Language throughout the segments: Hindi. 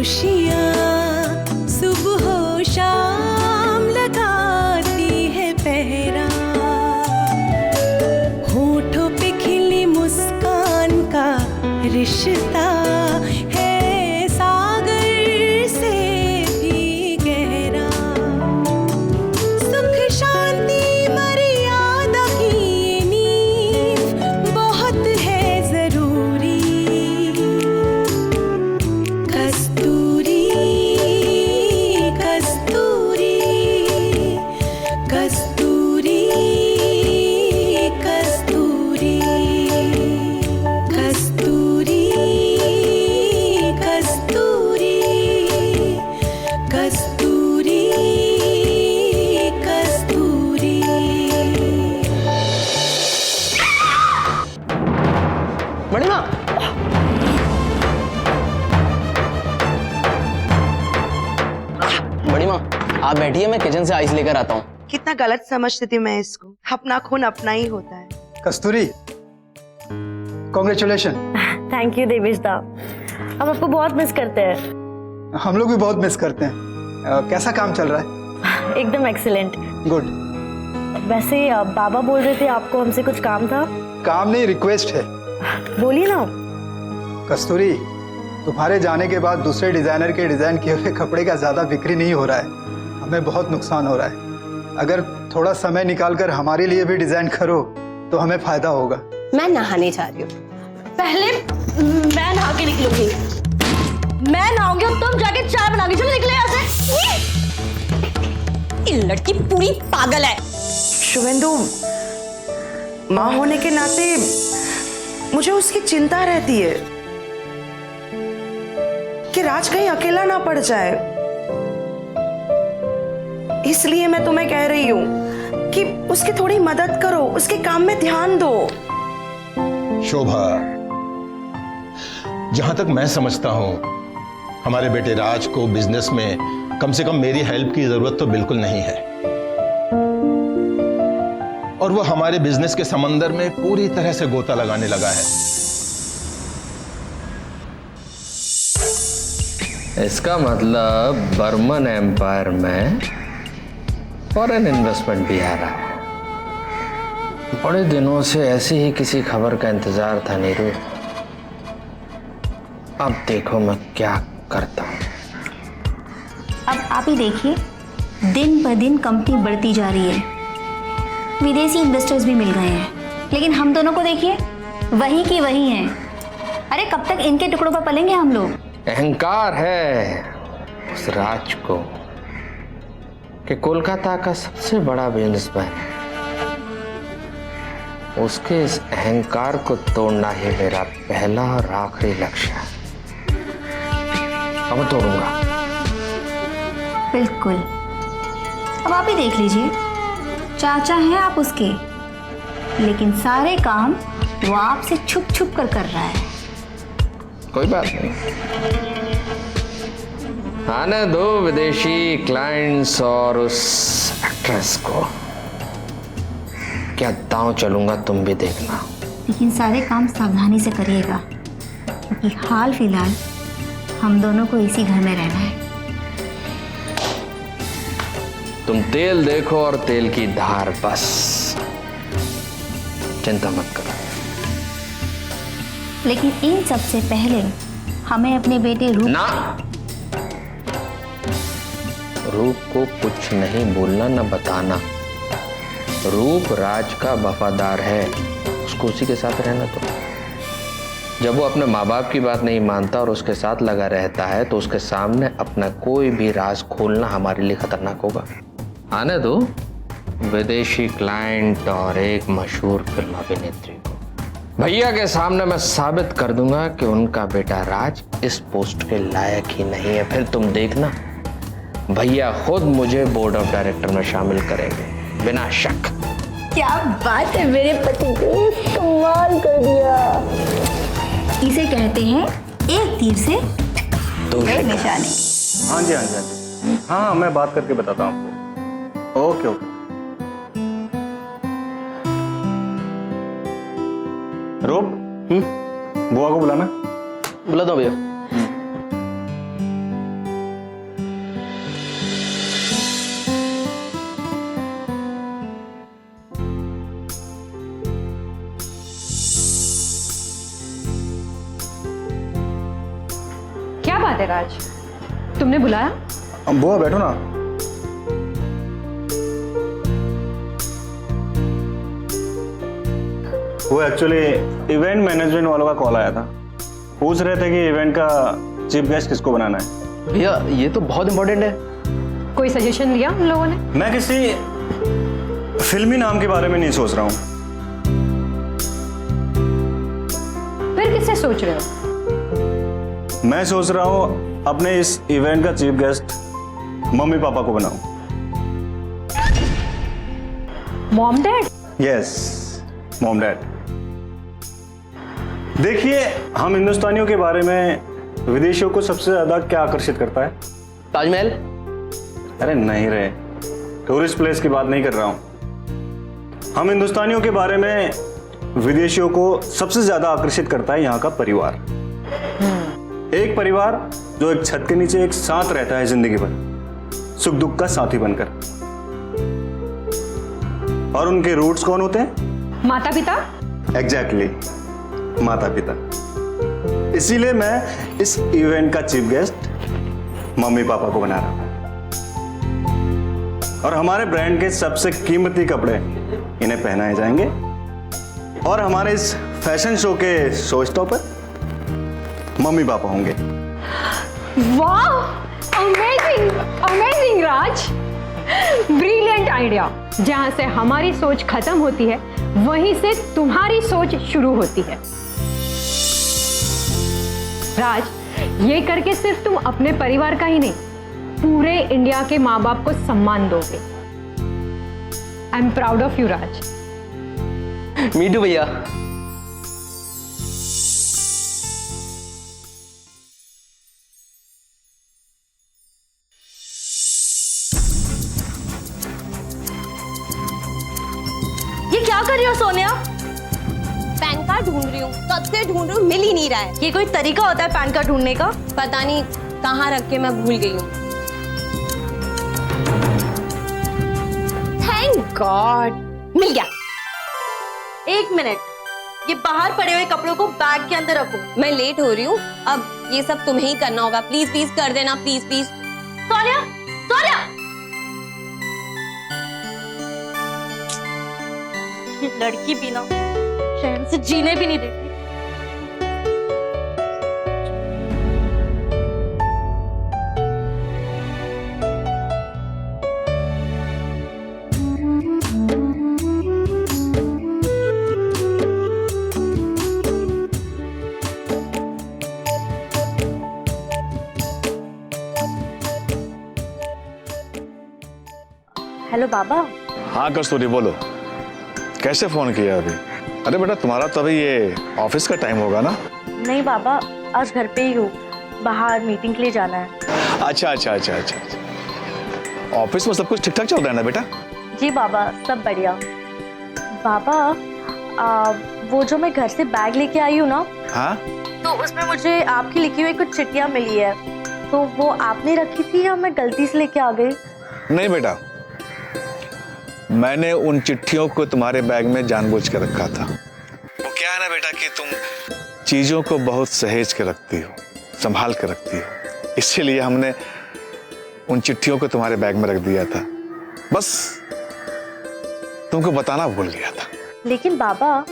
खुशियाँ सुबह हो शाम लगाती है पहरा, होठों पे खिली मुस्कान का रिश्ता है सागर से भी गहरा। सुख शांति मर्यादा की नींव बहुत है जरूरी। कस्तूरी कस्तूरी कस्तूरी कस्तूरी कस्तूरी कस्तूरी कस्तूरी कस्तूरी। मणिमा, मणिमा आप बैठिए, मैं किचन से आइस लेकर आता हूँ। कितना गलत समझती थी मैं इसको। अपना खून अपना ही होता है। कस्तूरी, कॉन्ग्रेचुलेशन। थैंक यू देवेश दा, हम आपको बहुत मिस करते हैं। हम लोग भी बहुत मिस करते हैं। कैसा काम चल रहा है? एकदम एक्सीलेंट। गुड। वैसे बाबा बोल रहे थे आपको हमसे कुछ काम था। काम नहीं, रिक्वेस्ट है। बोलिए ना। कस्तूरी, तुम्हारे जाने के बाद दूसरे डिजाइनर के डिजाइन किए हुए कपड़े का ज्यादा बिक्री नहीं हो रहा है, हमें बहुत नुकसान हो रहा है। अगर थोड़ा समय निकालकर हमारे लिए भी डिजाइन करो तो हमें फायदा होगा। मैं नहाने जा रही हूँ। पहले मैं नहा के निकलूंगी। मैं नहाऊंगी और तुम जाके चाय बनाओगी। चलो निकले यहाँ से। ये लड़की पूरी पागल है। शुभेंदु, माँ होने के नाते मुझे उसकी चिंता रहती है कि राज कहीं अकेला ना पड़ जाए। इसलिए मैं तुम्हें कह रही हूँ कि उसकी थोड़ी मदद करो, उसके काम में ध्यान दो। शोभा, जहां तक मैं समझता हूं, हमारे बेटे राज को बिजनेस में कम से कम मेरी हेल्प की जरूरत तो बिल्कुल नहीं है, और वो हमारे बिजनेस के समंदर में पूरी तरह से गोता लगाने लगा है। इसका मतलब बर्मन एम्पायर में फॉरेन इन्वेस्टमेंट भी आ रहा है। बड़े दिनों से ऐसी ही किसी खबर का इंतजार था नीरू। अब देखो मैं क्या करता हूँ। अब आप ही देखिए, दिन ब दिन कंपनी बढ़ती जा रही है, विदेशी इन्वेस्टर्स भी मिल गए हैं, लेकिन हम दोनों को देखिए वही की वही हैं। अरे कब तक इनके टुकड़ों पर पलेंगे हम लोग। अहंकार है उस राज को कि कोलकाता का सबसे बड़ा बिजनेसमैन है। उसके इस अहंकार को तोड़ना ही मेरा पहला और आखिरी लक्ष्य है। अब तोड़ूंगा। बिल्कुल। अब आप ही देख लीजिए, चाचा हैं आप उसके, लेकिन सारे काम वो आपसे छुप छुप कर रहा है। कोई बात नहीं, आने दो विदेशी क्लाइंट्स और उस एक्ट्रेस को। क्या दांव चलूंगा तुम भी देखना। लेकिन सारे काम सावधानी से करिएगा, क्योंकि हाल फिलहाल हम दोनों को इसी घर में रहना है। तुम तेल देखो और तेल की धार, बस चिंता मत करो। लेकिन इन सबसे पहले हमें अपने बेटे रूप ना, रूप को कुछ नहीं बोलना न बताना। रूप राज का वफादार है, उसको उसी के साथ रहना दो। जब वो अपने माँ बाप की बात नहीं मानता और उसके साथ लगा रहता है तो उसके सामने अपना कोई भी राज खोलना हमारे लिए खतरनाक होगा। आने दो विदेशी क्लाइंट और एक मशहूर फिल्म अभिनेत्री को। भैया के सामने मैं साबित कर दूंगा कि उनका बेटा राज इस पोस्ट के लायक ही नहीं है। फिर तुम देखना, भैया खुद मुझे बोर्ड ऑफ डायरेक्टर में शामिल करेंगे बिना शक। क्या बात है मेरे पति, कमाल कर दिया। इसे कहते हैं एक तीर से दो निशाने। हाँ जी, हाँ जी, हाँ जी। हाँ, मैं बात करके बताता हूँ आपको। Okay okay. रूप, बुआ को बुलाना। बुला दो भैया। बात है राज, तुमने बुलाया? बुआ बैठो ना। वो एक्चुअली इवेंट मैनेजमेंट वालों का कॉल आया था, पूछ रहे थे कि इवेंट का चीफ गेस्ट किसको बनाना है। भैया ये तो बहुत इंपॉर्टेंट है। कोई सजेशन दिया उन लोगों ने? मैं किसी फिल्मी नाम के बारे में नहीं सोच रहा हूँ। फिर किससे सोच रहे हो? मैं सोच रहा हूँ अपने इस इवेंट का चीफ गेस्ट मम्मी पापा को बनाऊं। Mom dad? Yes, mom dad. देखिए, हम हिंदुस्तानियों के बारे में विदेशियों को सबसे ज्यादा क्या आकर्षित करता है? ताजमहल। अरे नहीं रे, टूरिस्ट प्लेस की बात नहीं कर रहा हूं। हम हिंदुस्तानियों के बारे में विदेशियों को सबसे ज्यादा आकर्षित करता है यहाँ का परिवार। एक परिवार जो एक छत के नीचे एक साथ रहता है जिंदगी भर, सुख दुख का साथी बनकर। और उनके रूट्स कौन होते हैं? माता पिता। एग्जैक्टली, माता पिता। इसीलिए मैं इस इवेंट का चीफ गेस्ट मम्मी पापा को बना रहा हूं। और हमारे ब्रांड के सबसे कीमती कपड़े इन्हें पहनाए जाएंगे। और हमारे इस फैशन शो के शो स्टॉपर मम्मी पापा होंगे। वाह, अमेजिंग अमेजिंग राज, ब्रिलियंट आइडिया। जहां से हमारी सोच खत्म होती है, वहीं से तुम्हारी सोच शुरू होती है। राज, ये करके सिर्फ तुम अपने परिवार का ही नहीं, पूरे इंडिया के माँ बाप को सम्मान दोगे। I am proud of you Raj. Me too भैया। ये क्या कर रही हो सोनिया? पैन कार्ड ढूंढ रही हूँ, कब से ढूंढ रही हूँ, मिल ही नहीं रहा है। ये कोई तरीका होता है पैन कार्ड ढूंढने का? पता नहीं कहाँ रख के मैं भूल गई हूँ। थैंक गॉड, मिल गया। एक मिनट, ये बाहर पड़े हुए कपड़ों को बैग के अंदर रखो। मैं लेट हो रही हूँ, अब ये सब तुम्हें ही करना होगा। प्लीज प्लीज कर देना, प्लीज प्लीज। सोनिया, सोनिया, ये लड़की भी ना चैन से जीने भी नहीं देती। हेलो बाबा। हाँ कस्तूरी, बोलो, कैसे फोन किया अभी? अरे बेटा, तुम्हारा तो अभी ये ऑफिस का टाइम होगा ना? नहीं बाबा, आज घर पे ही हूँ, बाहर मीटिंग के लिए जाना है। अच्छा अच्छा अच्छा अच्छा अच्छा। ऑफिस में सब कुछ ठीक ठाक चल रहा है ना बेटा? जी बाबा, सब बढ़िया। बाबा, वो जो मैं घर से बैग लेके आई हूँ ना, हाँ, तो उसमें मुझे आपकी लिखी हुई कुछ चिट्ठियाँ मिली है, तो वो आपने रखी थी या मैं गलती से लेके आ गई? नहीं बेटा, मैंने उन चिट्ठियों को तुम्हारे बैग में जानबूझ के रखा था। वो क्या है ना बेटा कि तुम चीजों को बहुत सहेज के रखती हो, संभाल के रखती हो, इसीलिए हमने उन चिट्ठियों को तुम्हारे बैग में रख दिया था। बस तुमको बताना भूल गया था। लेकिन बाबा,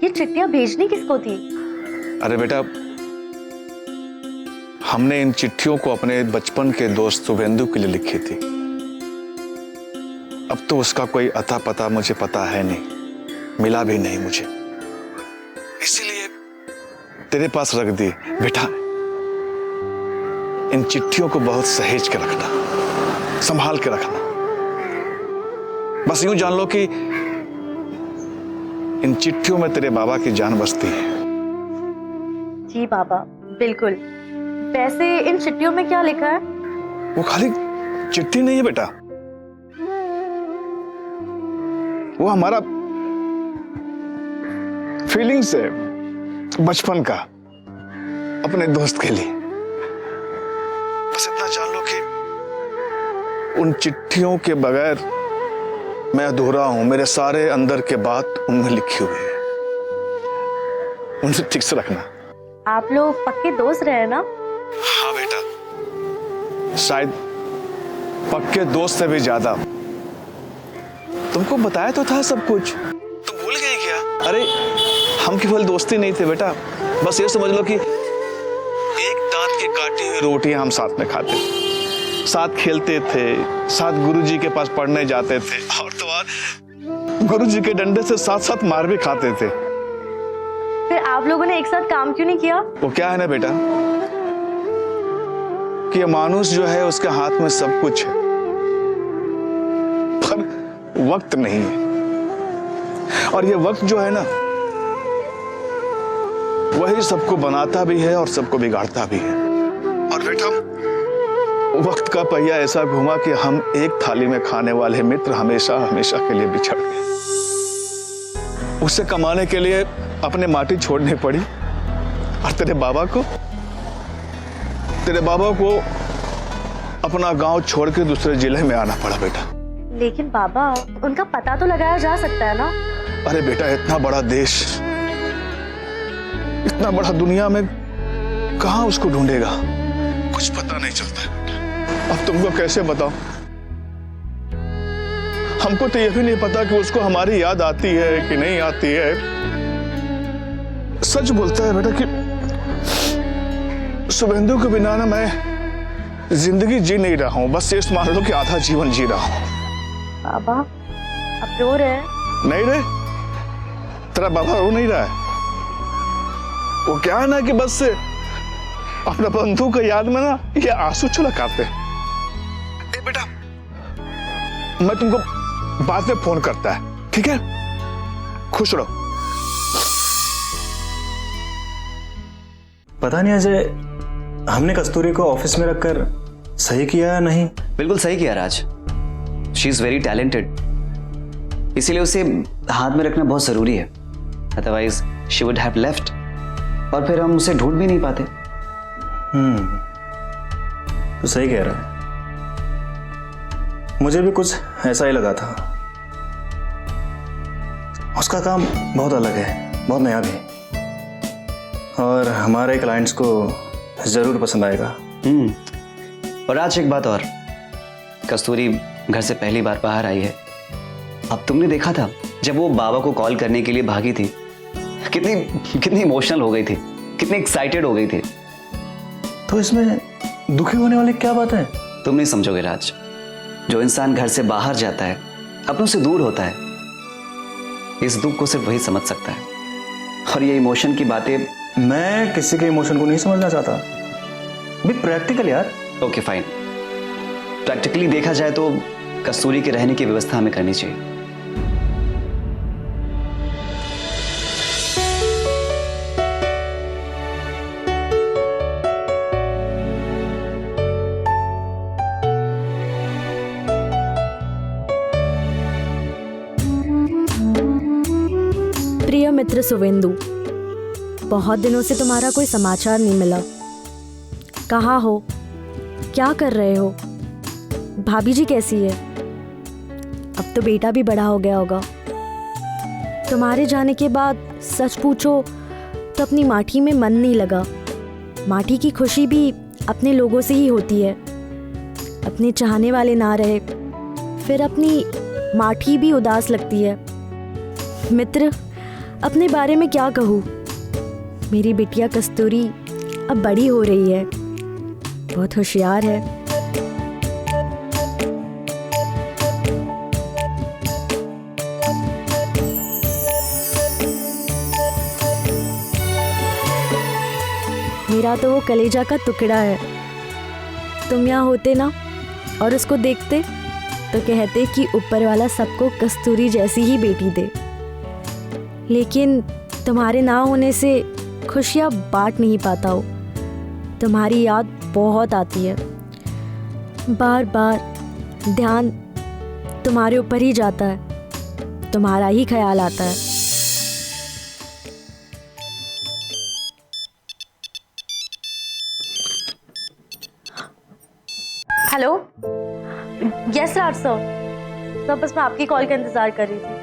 ये चिट्ठियां भेजनी किसको थी? अरे बेटा, हमने इन चिट्ठियों को अपने बचपन के दोस्त शुभेंदु के लिए लिखी थी। अब तो उसका कोई अता पता मुझे पता है नहीं, मिला भी नहीं मुझे, इसीलिए तेरे पास रख दी। बेटा, इन चिट्ठियों को बहुत सहेज के रखना, संभाल के रखना। बस यूं जान लो कि इन चिट्ठियों में तेरे बाबा की जान बसती है। जी बाबा, बिल्कुल। वैसे इन चिट्ठियों में क्या लिखा है? वो खाली चिट्ठी नहीं है बेटा, वो हमारा फीलिंग्स है बचपन का, अपने दोस्त के लिए। बस इतना जान लो कि उन चिट्ठियों के बगैर मैं अधूरा हूं। मेरे सारे अंदर के बात उनमें लिखी हुई है, उनसे ठीक से रखना। आप लोग पक्के दोस्त रहे ना? हाँ बेटा, शायद पक्के दोस्त से भी ज्यादा। तुमको बताया तो था सब कुछ, तुम भूल गए क्या? अरे हम केवल दोस्ती नहीं थे बेटा, बस ये समझ लो कि एक दांत की काटी हुई रोटियां हम साथ में खाते, साथ खेलते थे, साथ गुरुजी के पास पढ़ने जाते थे, और तो और गुरुजी के डंडे से साथ साथ मार भी खाते थे। फिर आप लोगों ने एक साथ काम क्यों नहीं किया? वो क्या है ना बेटा कि मानुष जो है उसके हाथ में सब कुछ है, पर वक्त नहीं है। और ये वक्त जो है ना, वही सबको बनाता भी है और सबको बिगाड़ता भी है। और बेटा वक्त का पहिया ऐसा घुमा कि हम एक थाली में खाने वाले मित्र हमेशा हमेशा के लिए बिछड़ गए। उसे कमाने के लिए अपने माटी छोड़नी पड़ी, और तेरे बाबा को अपना गांव छोड़ के दूसरे जिले में आना पड़ा बेटा। लेकिन बाबा, उनका पता तो लगाया जा सकता है ना? अरे बेटा, इतना बड़ा देश, इतना बड़ा दुनिया में कहां उसको ढूंढेगा? कुछ पता नहीं चलता है बेटा। अब तुमको कैसे बताऊं? हमको तो यह भी नहीं पता कि उसको हमारी याद आती है कि नहीं आती है। सच बोलता है बेटा कि शुभेंदु के बिना ना मैं जिंदगी जी नहीं रहा हूं, बस ये मान लो कि आधा जीवन जी रहा हूं। बाबा, आप रो रहे हैं? नहीं रे, तेरा बाबा रो नहीं रहा है। वो क्या है ना कि बस अपने बंधु की याद में ना ये आंसू छलकाते। ए बेटा, मैं तुमको बाद में फोन करता है, ठीक है? खुश रहो। पता नहीं अजय, हमने कस्तूरी को ऑफिस में रखकर सही किया या नहीं? बिल्कुल सही किया राज। शी इज वेरी टैलेंटेड, इसीलिए उसे हाथ में रखना बहुत जरूरी है। Otherwise she would have left, और फिर हम उसे ढूंढ भी नहीं पाते। तो सही कह रहा है, मुझे भी कुछ ऐसा ही लगा था। उसका काम बहुत अलग है, बहुत नया भी, और हमारे क्लाइंट्स को जरूर पसंद आएगा। और आज एक बात और, कस्तूरी घर से पहली बार बाहर आई है। अब तुमने देखा था जब वो बाबा को कॉल करने के लिए भागी थी, कितनी इमोशनल हो गई थी, कितनी एक्साइटेड हो गई थी। तो इसमें दुखी होने वाली क्या बात है? तुम नहीं समझोगे राज। जो इंसान घर से बाहर जाता है, अपनों से दूर होता है, इस दुख को सिर्फ वही समझ सकता है। और ये इमोशन की बातें, मैं किसी के इमोशन को नहीं समझना चाहता। भी प्रैक्टिकल यार। ओके फाइन, प्रैक्टिकली देखा जाए तो कस्तूरी के रहने की व्यवस्था हमें करनी चाहिए। प्रिय मित्र शुभेंदु, बहुत दिनों से तुम्हारा कोई समाचार नहीं मिला। कहाँ हो? क्या कर रहे हो? भाभी जी कैसी है? अब तो बेटा भी बड़ा हो गया होगा। तुम्हारे जाने के बाद सच पूछो तो अपनी माठी में मन नहीं लगा। माठी की खुशी भी अपने लोगों से ही होती है। अपने चाहने वाले ना रहे फिर अपनी माठी भी उदास लगती है। मित्र, अपने बारे में क्या कहूँ? मेरी बिटिया कस्तूरी अब बड़ी हो रही है, बहुत होशियार है। मेरा तो वो कलेजा का टुकड़ा है। तुम यहाँ होते ना और उसको देखते तो कहते कि ऊपर वाला सबको कस्तूरी जैसी ही बेटी दे। लेकिन तुम्हारे ना होने से खुशियाँ बांट नहीं पाता हो। तुम्हारी याद बहुत आती है, बार बार ध्यान तुम्हारे ऊपर ही जाता है, तुम्हारा ही ख्याल आता है। हेलो, यस राज सर, बस मैं आपकी कॉल का इंतजार कर रही थी।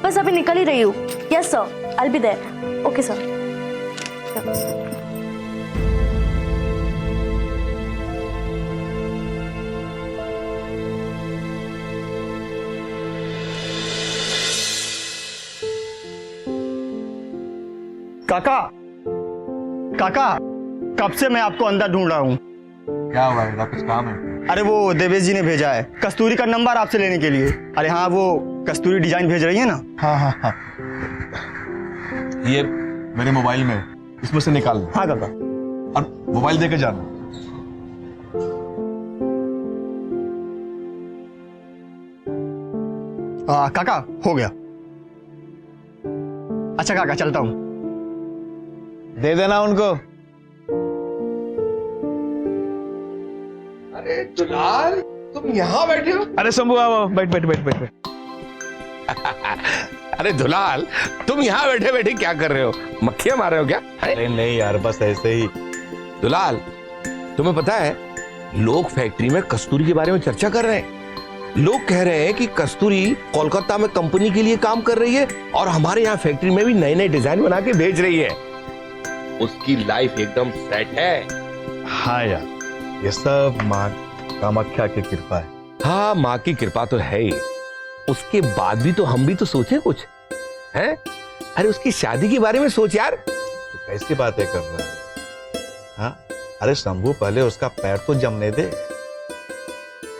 बस अभी निकल ही रही हूँ। Yes sir, I will be there. Okay sir. काका, काका, कब से मैं आपको अंदर ढूंढ रहा हूँ। क्या हुआ बेटा, कुछ काम है? अरे वो देवेश जी ने भेजा है कस्तूरी का नंबर आपसे लेने के लिए। अरे हाँ, वो कस्तूरी डिजाइन भेज रही है ना। हाँ हाँ हाँ, ये मेरे मोबाइल में, इसमें से निकाल लो। हाँ काका। और मोबाइल देके जाना। काका हो गया। अच्छा काका, चलता हूँ। दे देना उनको। अरे दुलाल, तुम यहाँ बैठे हो? अरे शंभू आओ, बैठ बैठ बैठ बैठ बैठ। अरे दुलाल, तुम यहाँ बैठे बैठे क्या कर रहे हो? मक्खियां मार रहे हो क्या? नहीं नहीं यार, बस ऐसे ही। दुलाल, तुम्हें पता है लोग फैक्ट्री में कस्तूरी के बारे में चर्चा कर रहे हैं। लोग कह रहे हैं कि कस्तूरी कोलकाता में कंपनी के लिए काम कर रही है और हमारे यहाँ फैक्ट्री में भी नए नए डिजाइन बना के भेज रही है। उसकी लाइफ एकदम सेट है। हाँ यार, ये सब माँ कामाख्या की कृपा है। हाँ, माँ की कृपा तो है ही। उसके बाद भी तो हम भी तो सोचे कुछ, हैं? अरे उसकी शादी के बारे में सोच यार। तो कैसी बातें कर रहा है? हाँ, अरे शंभू, पहले उसका पैर तो जमने दे,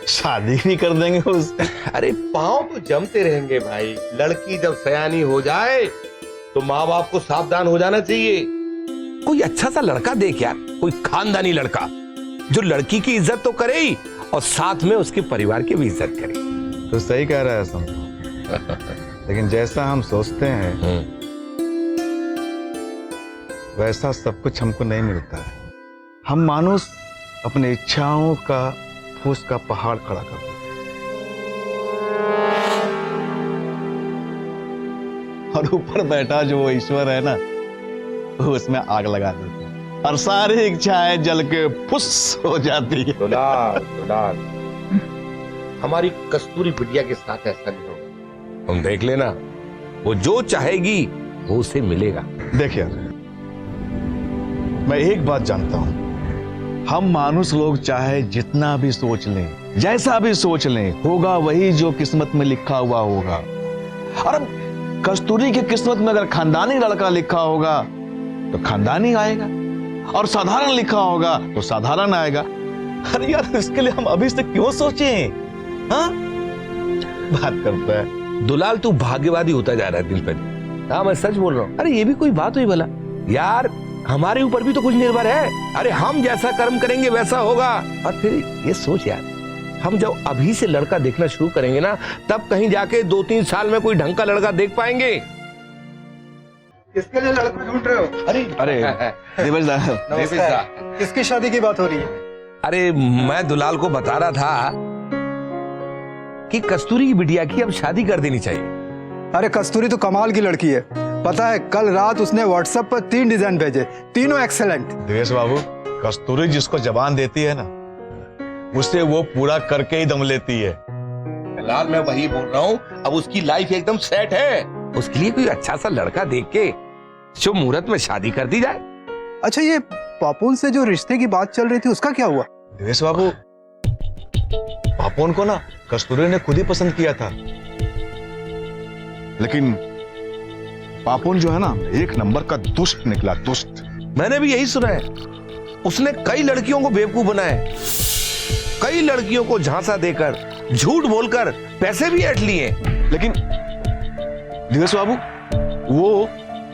शादी भी कर देंगे उससे। अरे पांव तो जमते रहेंगे भाई। लड़की जब सयानी हो जाए तो माँ बाप को सावधान हो जाना चाहिए। कोई अच्छा सा लड़का देख यार, कोई खानदानी लड़का जो लड़की की इज्जत तो करे ही और साथ में उसके परिवार की भी इज्जत करे। तो सही कह रहा है शंभू, लेकिन जैसा हम सोचते हैं वैसा सब कुछ हमको नहीं मिलता है। हम मानुस अपनी इच्छाओं का फूस का पहाड़ खड़ा कर देते और ऊपर बैठा जो वो ईश्वर है ना, वो उसमें आग लगा देता है और सारी इच्छाएं जल के फुस हो जाती है। दुलाल, दुलाल, हमारी कस्तूरी बिटिया के साथ ऐसा नहीं होगा। तुम देख लेना, वो जो चाहेगी वो उसे मिलेगा। देखिए, मैं एक बात जानता हूं, हम मानुस लोग चाहे जितना भी सोच लें, जैसा भी सोच लें, होगा वही जो किस्मत में लिखा हुआ होगा। और अब कस्तूरी की किस्मत में अगर खानदानी लड़का लिखा होगा तो खानदानी आएगा, और साधारण लिखा होगा तो साधारण आएगा। अरे यार, इसके लिए हम अभी से क्यों सोचें? हाँ, बात करता है। दुलाल, तू भाग्यवादी होता जा रहा है दिन पर दिन। हाँ, मैं सच बोल रहा हूँ। अरे ये भी कोई बात हुई भला यार, हमारे ऊपर भी तो कुछ निर्भर है। अरे हम जैसा कर्म करेंगे वैसा होगा। और फिर ये सोच यार, हम जब अभी से लड़का देखना शुरू करेंगे ना, तब कहीं जाके 2-3 साल में कोई ढंग का लड़का देख पाएंगे। किसके लिए लड़का ढूंढ रहे हो? अरे देवेश दा, किसकी शादी की बात हो रही है? अरे मैं दुलाल को बता रहा था कि कस्तूरी की बिटिया की अब शादी कर देनी चाहिए। अरे कस्तूरी तो कमाल की लड़की है। पता है, कल रात उसने व्हाट्सएप पर 3 डिजाइन भेजे, तीनों एक्सेलेंट। देवेश बाबू, कस्तूरी जिसको जबान देती है ना, उसे वो पूरा करके ही दम लेती है। लाल, मैं वही बोल रहा हूँ, अब उसकी लाइफ एकदम सेट है। उसके लिए कोई अच्छा सा लड़का देख के शुभ मुहूर्त में शादी कर दी जाए। अच्छा, ये पापून से जो रिश्ते की बात चल रही थी उसका क्या हुआ? देवेश बाबू, पापून को ना कस्तूरी ने खुद ही पसंद किया था, लेकिन पापून जो है ना, एक नंबर का दुष्ट निकला, दुष्ट। मैंने भी यही सुना है। उसने कई लड़कियों को बेवकूफ बनाया, कई लड़कियों को झांसा देकर, झूठ बोलकर पैसे भी ऐंठ लिए। लेकिन दिवेश बाबू, वो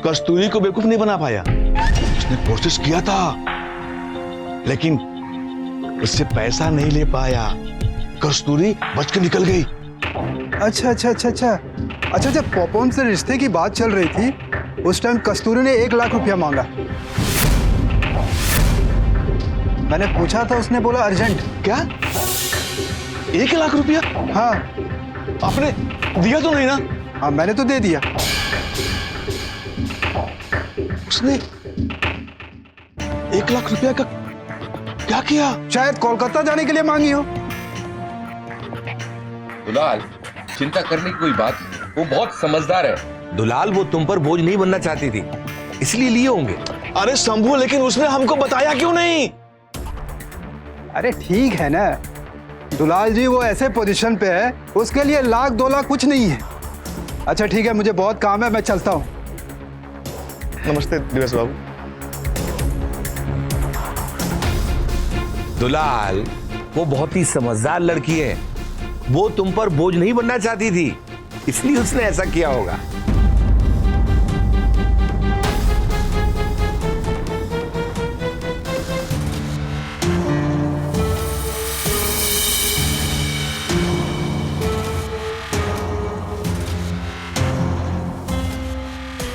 कस्तूरी को बेवकूफ नहीं बना पाया। उसने कोशिश किया था, लेकिन उससे पैसा नहीं ले पाया। कस्तूरी बच के निकल गई। अच्छा अच्छा अच्छा अच्छा अच्छा, जब पॉपॉन से रिश्ते की बात चल रही थी उस टाइम कस्तूरी ने 1 लाख रुपया मांगा। मैंने पूछा था, उसने बोला अर्जेंट। क्या 1 लाख रुपया? हाँ। आपने दिया तो नहीं ना? हाँ, मैंने तो दे दिया। उसने 1 लाख रुपया का क्या किया? शायद कोलकाता जाने के लिए मांगी हो। दुलाल, चिंता करने की कोई बात नहीं, वो बहुत समझदार है। दुलाल, वो तुम पर बोझ नहीं बनना चाहती थी, इसलिए लिए होंगे। अरे शंभू, लेकिन उसने हमको बताया क्यों नहीं? अरे ठीक है ना दुलाल जी, वो ऐसे पोजीशन पे है, उसके लिए 1 लाख 2 लाख कुछ नहीं है। अच्छा ठीक है, मुझे बहुत काम है, मैं चलता हूँ। नमस्ते दिवस बाबू। दुलाल, वो बहुत ही समझदार लड़की है। वो तुम पर बोझ नहीं बनना चाहती थी, इसलिए उसने ऐसा किया होगा।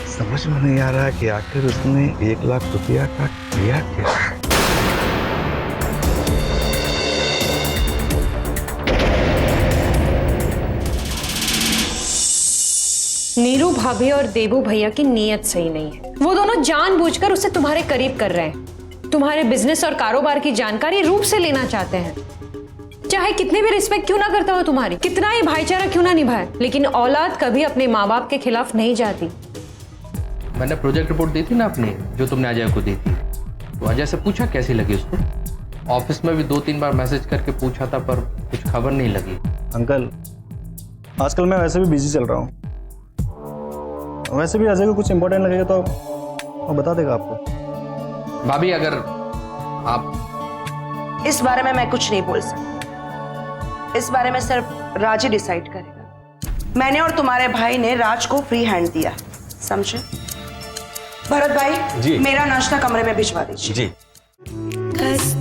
समझ में नहीं आ रहा कि आखिर उसने 1 लाख रुपया का किया क्या। नीरू भाभी और देबू भैया की नीयत सही नहीं है। वो दोनों जानबूझकर उसे तुम्हारे करीब कर रहे हैं। तुम्हारे बिजनेस और कारोबार की जानकारी रूप से लेना चाहते हैं। चाहे कितनी भी रिस्पेक्ट क्यों ना करता हो तुम्हारी, कितना ही भाईचारा क्यों ना निभाए, लेकिन औलाद कभी अपने माँ बाप के खिलाफ नहीं जाती। मैंने प्रोजेक्ट रिपोर्ट दी थी ना अपनी, जो तुमने अजय को दी थी, तो अजय से पूछा कैसी लगी उसको। ऑफिस में भी 2-3 बार मैसेज करके पूछा था, पर कुछ खबर नहीं लगी। अंकल, आजकल मैं वैसे भी बिजी चल रहा हूँ। वैसे भी अजय को कुछ इंपॉर्टेंट लगेगा तो वो बता देगा आपको। भाभी, अगर आप इस बारे में मैं कुछ नहीं बोल सकती। इस बारे में सिर्फ राज ही डिसाइड करेगा। मैंने और तुम्हारे भाई ने राज को फ्री हैंड दिया, समझे? भरत भाई, जी। मेरा नाश्ता कमरे में भिजवा दीजिए। जी। कस्तूरी